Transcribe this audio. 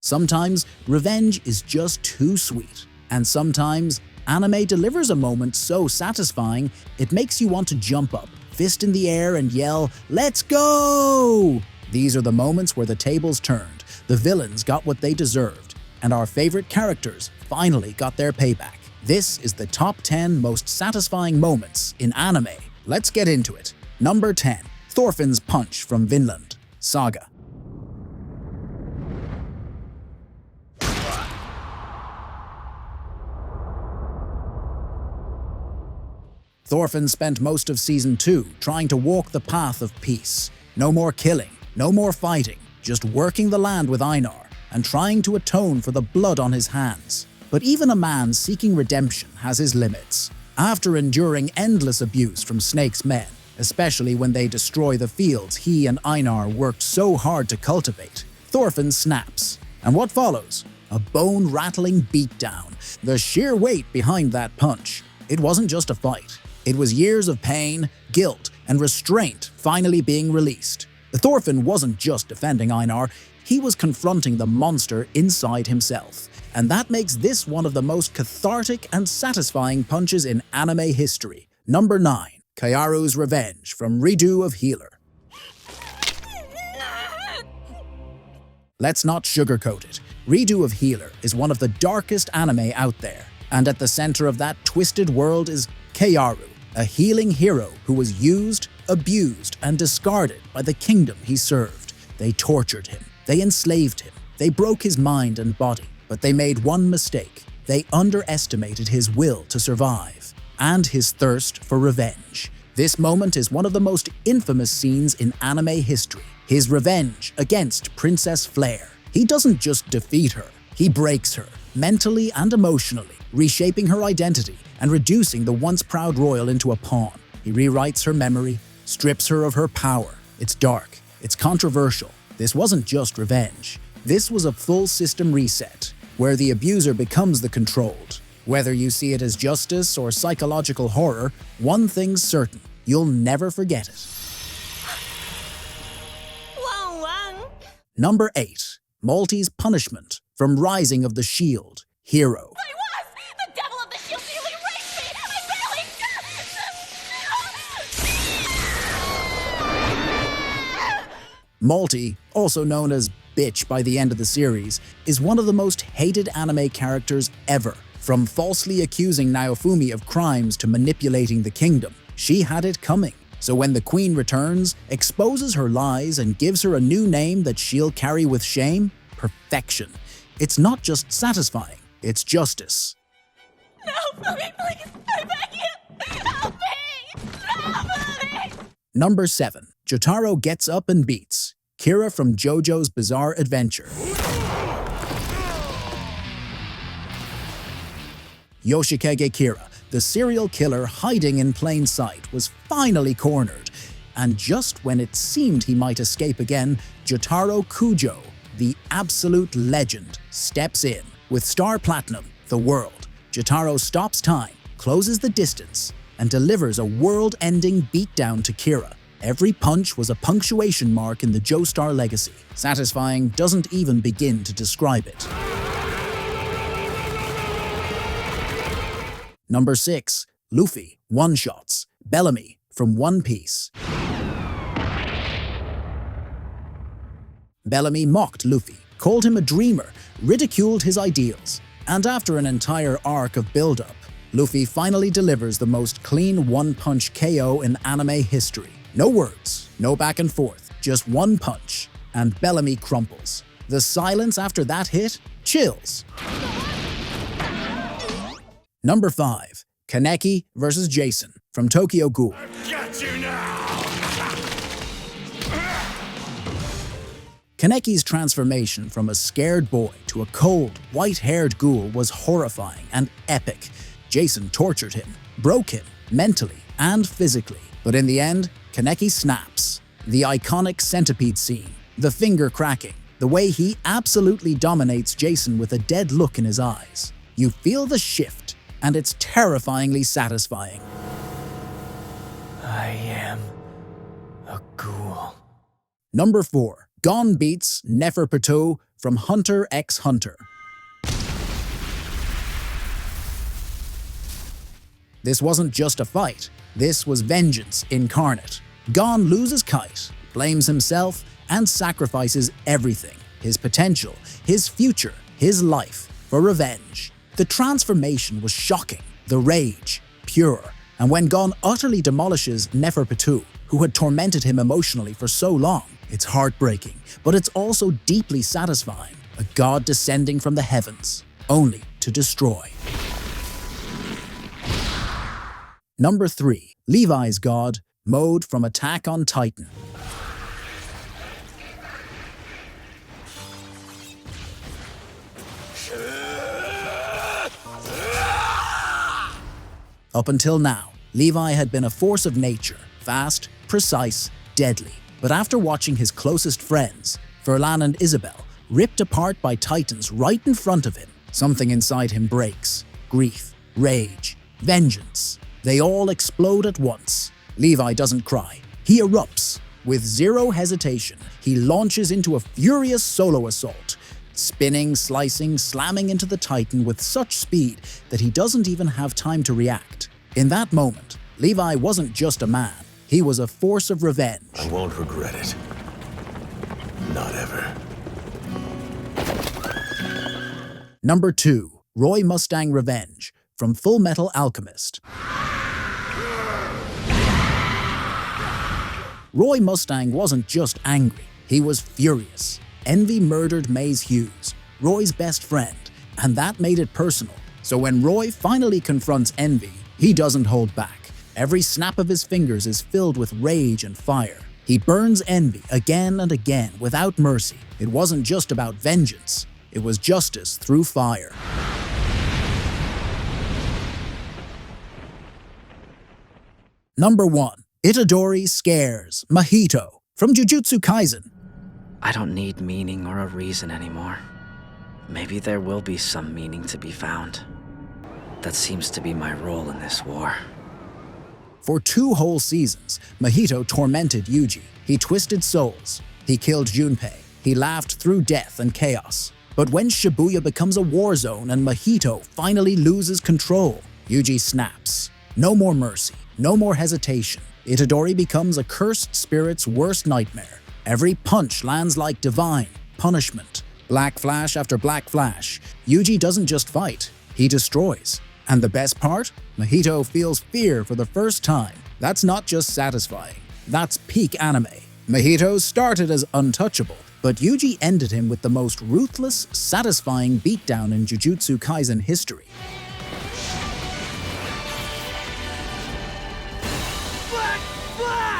Sometimes revenge is just too sweet. And sometimes anime delivers a moment so satisfying it makes you want to jump up, fist in the air, and yell, "Let's go!" These are the moments where the tables turned, the villains got what they deserved, and our favorite characters finally got their payback. This is the top 10 most satisfying moments in anime. Let's get into it. Number 10. Thorfinn's Punch from Vinland Saga. Thorfinn spent most of Season 2 trying to walk the path of peace. No more killing, no more fighting, just working the land with Einar and trying to atone for the blood on his hands. But even a man seeking redemption has his limits. After enduring endless abuse from Snake's men, especially when they destroy the fields he and Einar worked so hard to cultivate, Thorfinn snaps. And what follows? A bone-rattling beatdown. The sheer weight behind that punch. It wasn't just a fight. It was years of pain, guilt, and restraint finally being released. Thorfinn wasn't just defending Einar, he was confronting the monster inside himself. And that makes this one of the most cathartic and satisfying punches in anime history. Number 9. Kyaru's Revenge from Redo of Healer. Let's not sugarcoat it. Redo of Healer is one of the darkest anime out there. And at the center of that twisted world is Kyaru, a healing hero who was used, abused, and discarded by the kingdom he served. They tortured him, they enslaved him, they broke his mind and body, but they made one mistake. They underestimated his will to survive and his thirst for revenge. This moment is one of the most infamous scenes in anime history. His revenge against Princess Flare. He doesn't just defeat her, he breaks her, mentally and emotionally, reshaping her identity and reducing the once proud royal into a pawn. He rewrites her memory, strips her of her power. It's dark, it's controversial. This wasn't just revenge. This was a full system reset, where the abuser becomes the controlled. Whether you see it as justice or psychological horror, one thing's certain, you'll never forget it. Number 8. Malty's Punishment from Rising of the Shield Hero. The devil of the shield nearly raped me! I barely... Malty, also known as Bitch by the end of the series, is one of the most hated anime characters ever. From falsely accusing Naofumi of crimes to manipulating the kingdom, she had it coming. So when the queen returns, exposes her lies, and gives her a new name that she'll carry with shame, perfection. It's not just satisfying, it's justice. Help me, please! I beg you! Help me! Help me! Number 7. Jotaro Gets Up and Beats Kira from JoJo's Bizarre Adventure. Yoshikage Kira, the serial killer hiding in plain sight, was finally cornered. And just when it seemed he might escape again, Jotaro Kujo, the absolute legend, steps in. With Star Platinum, the world, Jotaro stops time, closes the distance, and delivers a world-ending beatdown to Kira. Every punch was a punctuation mark in the Joestar legacy. Satisfying doesn't even begin to describe it. Number 6. Luffy One-Shots Bellamy from One Piece. Bellamy mocked Luffy, called him a dreamer, ridiculed his ideals, and after an entire arc of build-up, Luffy finally delivers the most clean one-punch KO in anime history. No words, no back and forth, just one punch, and Bellamy crumples. The silence after that hit? Chills. Number 5. Kaneki vs. Jason from Tokyo Ghoul. Got you now! Kaneki's transformation from a scared boy to a cold, white-haired ghoul was horrifying and epic. Jason tortured him, broke him, mentally and physically. But in the end, Kaneki snaps. The iconic centipede scene, the finger cracking, the way he absolutely dominates Jason with a dead look in his eyes. You feel the shift, and it's terrifyingly satisfying. I am a ghoul. Number 4. Gon beats Neferpitou from Hunter x Hunter. This wasn't just a fight, this was vengeance incarnate. Gon loses Kite, blames himself, and sacrifices everything, his potential, his future, his life, for revenge. The transformation was shocking, the rage, pure, and when Gon utterly demolishes Neferpitou, who had tormented him emotionally for so long, it's heartbreaking, but it's also deeply satisfying, a god descending from the heavens, only to destroy. Number 3. Levi's God, Mode from Attack on Titan. Up until now, Levi had been a force of nature, fast, precise, deadly. But after watching his closest friends, Furlan and Isabel, ripped apart by titans right in front of him, something inside him breaks. Grief, rage, vengeance. They all explode at once. Levi doesn't cry. He erupts. With zero hesitation, he launches into a furious solo assault, spinning, slicing, slamming into the Titan with such speed that he doesn't even have time to react. In that moment, Levi wasn't just a man. He was a force of revenge. I won't regret it. Not ever. Number 2. Roy Mustang Revenge from Full Metal Alchemist. Roy Mustang wasn't just angry, he was furious. Envy murdered Maze Hughes, Roy's best friend, and that made it personal. So when Roy finally confronts Envy, he doesn't hold back. Every snap of his fingers is filled with rage and fire. He burns Envy again and again without mercy. It wasn't just about vengeance, it was justice through fire. Number 1. Itadori Scares Mahito from Jujutsu Kaisen. I don't need meaning or a reason anymore. Maybe there will be some meaning to be found. That seems to be my role in this war. For 2 whole seasons, Mahito tormented Yuji. He twisted souls. He killed Junpei. He laughed through death and chaos. But when Shibuya becomes a war zone and Mahito finally loses control, Yuji snaps. No more mercy. No more hesitation. Itadori becomes a cursed spirit's worst nightmare. Every punch lands like divine punishment. Black flash after black flash. Yuji doesn't just fight, he destroys. And the best part? Mahito feels fear for the first time. That's not just satisfying, that's peak anime. Mahito started as untouchable, but Yuji ended him with the most ruthless, satisfying beatdown in Jujutsu Kaisen history. Black Flash!